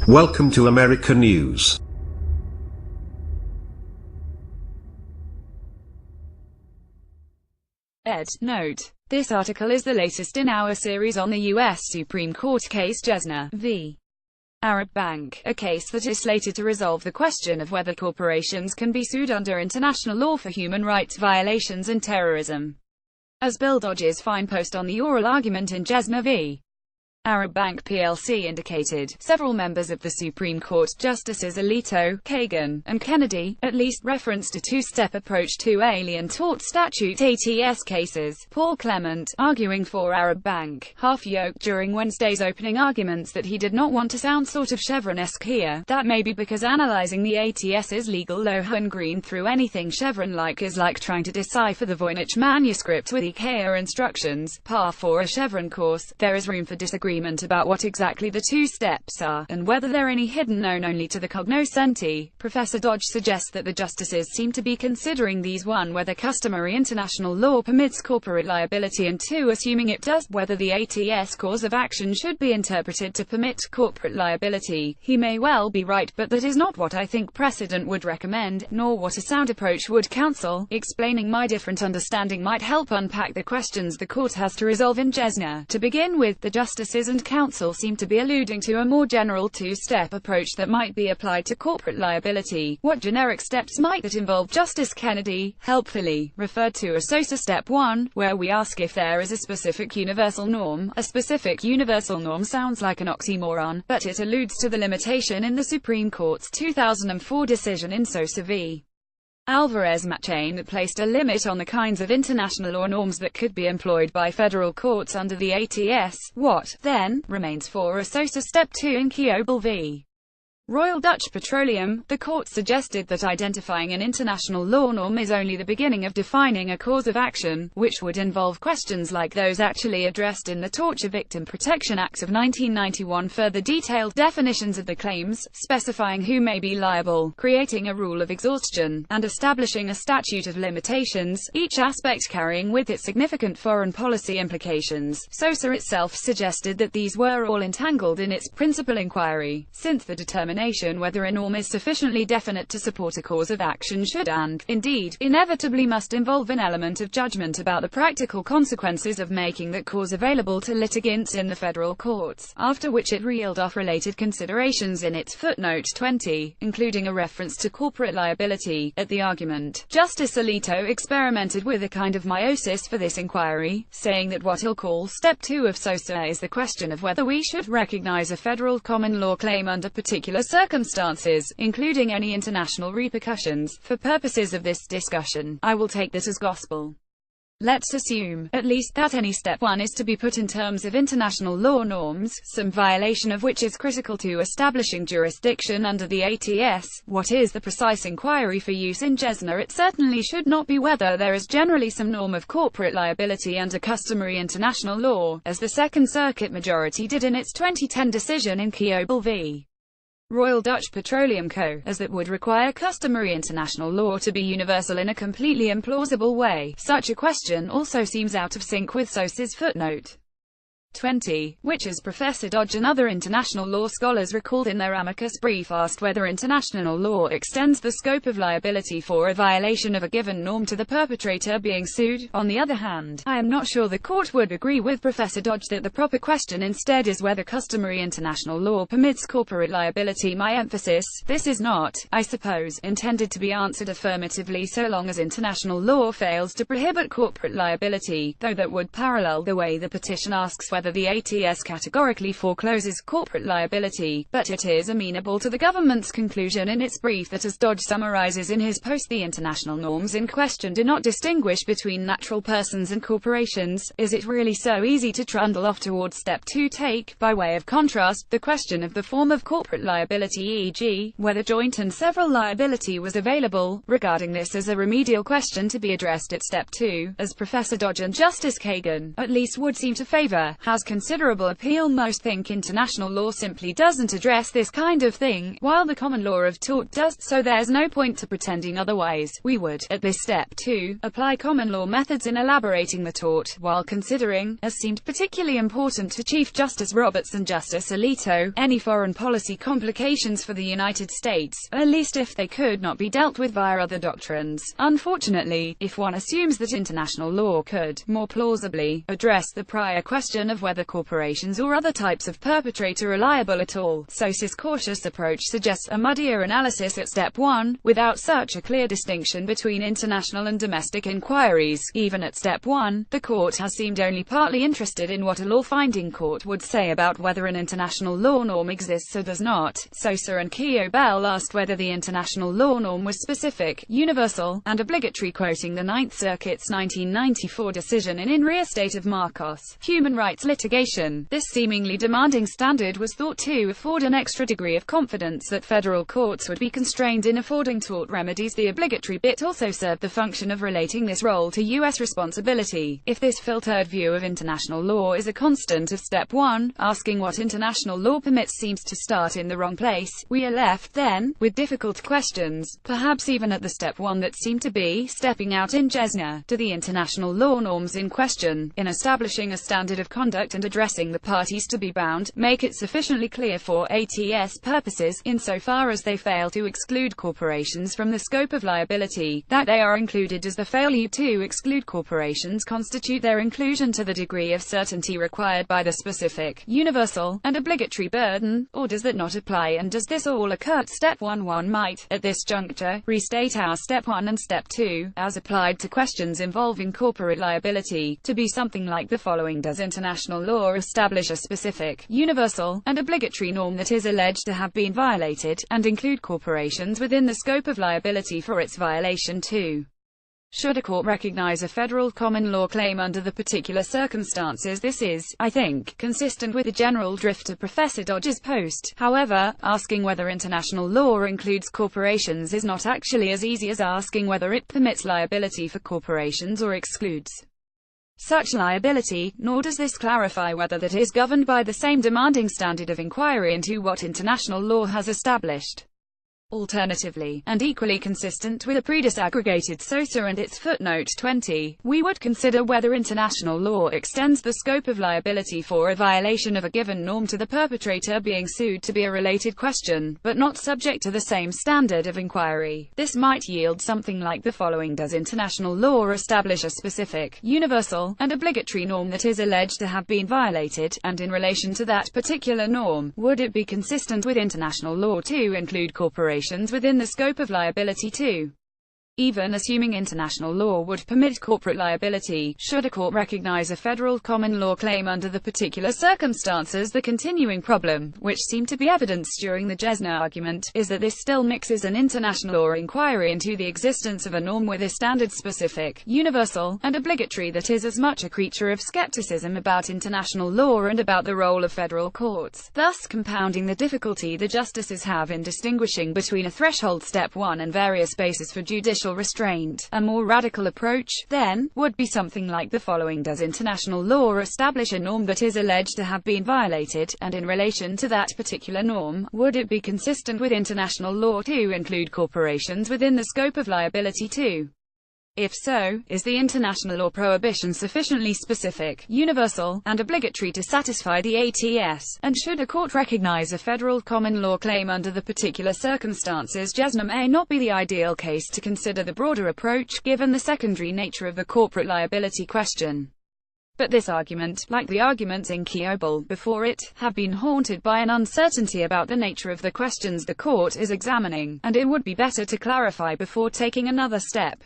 Welcome to America News. Ed. Note: this article is the latest in our series on the U.S. Supreme Court case Jesner v. Arab Bank, a case that is slated to resolve the question of whether corporations can be sued under international law for human rights violations and terrorism. As Bill Dodge's fine post on the oral argument in Jesner v. Arab Bank plc indicated, several members of the Supreme Court, Justices Alito, Kagan, and Kennedy, at least referenced a two-step approach to Alien Tort Statute (ATS) cases. Paul Clement, arguing for Arab Bank, half-yoked during Wednesday's opening arguments that he did not want to sound sort of Chevron-esque here. That may be because analyzing the ATS's legal Lohan-Green through anything Chevron-like is like trying to decipher the Voynich manuscript with IKEA instructions. Par for a Chevron course, there is room for disagreement about what exactly the two steps are, and whether they're any hidden known only to the cognoscenti. Professor Dodge suggests that the justices seem to be considering these: 1. Whether customary international law permits corporate liability, and 2. Assuming it does, whether the ATS cause of action should be interpreted to permit corporate liability. He may well be right, but that is not what I think precedent would recommend, nor what a sound approach would counsel. Explaining my different understanding might help unpack the questions the court has to resolve in Jesner. To begin with, the justices and counsel seem to be alluding to a more general two-step approach that might be applied to corporate liability. What generic steps might that involve? Justice Kennedy, helpfully, referred to as SOSA Step 1, where we ask if there is a specific universal norm. A specific universal norm sounds like an oxymoron, but it alludes to the limitation in the Supreme Court's 2004 decision in SOSA v. Alvarez-Machain that placed a limit on the kinds of international law norms that could be employed by federal courts under the ATS. What, then, remains for a SOSA Step 2 in Kiobel v. Royal Dutch Petroleum? The court suggested that identifying an international law norm is only the beginning of defining a cause of action, which would involve questions like those actually addressed in the Torture Victim Protection Act of 1991. Further detailed definitions of the claims, specifying who may be liable, creating a rule of exhaustion, and establishing a statute of limitations, each aspect carrying with it significant foreign policy implications. SOSA itself suggested that these were all entangled in its principal inquiry, since the determination whether a norm is sufficiently definite to support a cause of action should and, indeed, inevitably must involve an element of judgment about the practical consequences of making that cause available to litigants in the federal courts, after which it reeled off related considerations in its footnote 20, including a reference to corporate liability. At the argument, Justice Alito experimented with a kind of meiosis for this inquiry, saying that what he'll call Step 2 of SOSA is the question of whether we should recognize a federal common law claim under particular circumstances, including any international repercussions. For purposes of this discussion, I will take this as gospel. Let's assume, at least, that any Step 1 is to be put in terms of international law norms, some violation of which is critical to establishing jurisdiction under the ATS. What is the precise inquiry for use in Jesner? It certainly should not be whether there is generally some norm of corporate liability under customary international law, as the Second Circuit majority did in its 2010 decision in Kiobel v. Royal Dutch Petroleum Co., as that would require customary international law to be universal in a completely implausible way. Such a question also seems out of sync with SOSA's footnote 20, which, as Professor Dodge and other international law scholars recalled in their amicus brief, asked whether international law extends the scope of liability for a violation of a given norm to the perpetrator being sued. On the other hand, I am not sure the court would agree with Professor Dodge that the proper question instead is whether customary international law permits corporate liability. My emphasis: this is not, I suppose, intended to be answered affirmatively so long as international law fails to prohibit corporate liability, though that would parallel the way the petition asks whether the ATS categorically forecloses corporate liability, but it is amenable to the government's conclusion in its brief that, as Dodge summarizes in his post, the international norms in question do not distinguish between natural persons and corporations. Is it really so easy to trundle off towards Step 2? Take, by way of contrast, the question of the form of corporate liability, e.g., whether joint and several liability was available, regarding this as a remedial question to be addressed at Step 2, as Professor Dodge and Justice Kagan, at least, would seem to favor. has considerable appeal. Most think international law simply doesn't address this kind of thing, while the common law of tort does, so there's no point to pretending otherwise. We would, at this step 2, apply common law methods in elaborating the tort, while considering, as seemed particularly important to Chief Justice Roberts and Justice Alito, any foreign policy complications for the United States, at least if they could not be dealt with via other doctrines. Unfortunately, if one assumes that international law could, more plausibly, address the prior question of whether corporations or other types of perpetrator are liable at all, Sosa's cautious approach suggests a muddier analysis at step 1, without such a clear distinction between international and domestic inquiries. Even at step 1, the court has seemed only partly interested in what a law-finding court would say about whether an international law norm exists or does not. Sosa and Keogh-Bell asked whether the international law norm was specific, universal, and obligatory, quoting the Ninth Circuit's 1994 decision in re Estate of Marcos. Human rights litigation. This seemingly demanding standard was thought to afford an extra degree of confidence that federal courts would be constrained in affording tort remedies. The obligatory bit also served the function of relating this role to U.S. responsibility. If this filtered view of international law is a constant of step 1, asking what international law permits seems to start in the wrong place. We are left, then, with difficult questions, perhaps even at the step 1 that seem to be stepping out in Jesner. Do the international law norms in question, in establishing a standard of conduct and addressing the parties to be bound, make it sufficiently clear for ATS purposes, insofar as they fail to exclude corporations from the scope of liability, that they are included? Does the failure to exclude corporations constitute their inclusion to the degree of certainty required by the specific, universal, and obligatory burden, or does that not apply? And does this all occur at step 1? One might, at this juncture, restate our step 1 and step 2, as applied to questions involving corporate liability, to be something like the following. Does international law establish a specific, universal, and obligatory norm that is alleged to have been violated, and include corporations within the scope of liability for its violation? 2. Should a court recognize a federal common law claim under the particular circumstances? This is, I think, consistent with the general drift of Professor Dodge's post. However, asking whether international law includes corporations is not actually as easy as asking whether it permits liability for corporations or excludes such liability, nor does this clarify whether that is governed by the same demanding standard of inquiry into what international law has established. Alternatively, and equally consistent with a pre-disaggregated Sosa and its footnote 20, we would consider whether international law extends the scope of liability for a violation of a given norm to the perpetrator being sued to be a related question, but not subject to the same standard of inquiry. This might yield something like the following. Does international law establish a specific, universal, and obligatory norm that is alleged to have been violated, and in relation to that particular norm, would it be consistent with international law to include corporations within the scope of liability? 2. Even assuming international law would permit corporate liability, should a court recognize a federal common law claim under the particular circumstances? The continuing problem, which seemed to be evidenced during the Jesner argument, is that this still mixes an international law inquiry into the existence of a norm with a standard specific, universal, and obligatory that is as much a creature of skepticism about international law and about the role of federal courts, thus compounding the difficulty the justices have in distinguishing between a threshold step 1 and various bases for judicial restraint. A more radical approach, then, would be something like the following. Does international law establish a norm that is alleged to have been violated, and in relation to that particular norm, would it be consistent with international law to include corporations within the scope of liability? 2. If so, is the international law prohibition sufficiently specific, universal, and obligatory to satisfy the ATS? And should a court recognize a federal common law claim under the particular circumstances? Jesner may not be the ideal case to consider the broader approach, given the secondary nature of the corporate liability question. But this argument, like the arguments in Keogh-Bell before it, have been haunted by an uncertainty about the nature of the questions the court is examining, and it would be better to clarify before taking another step.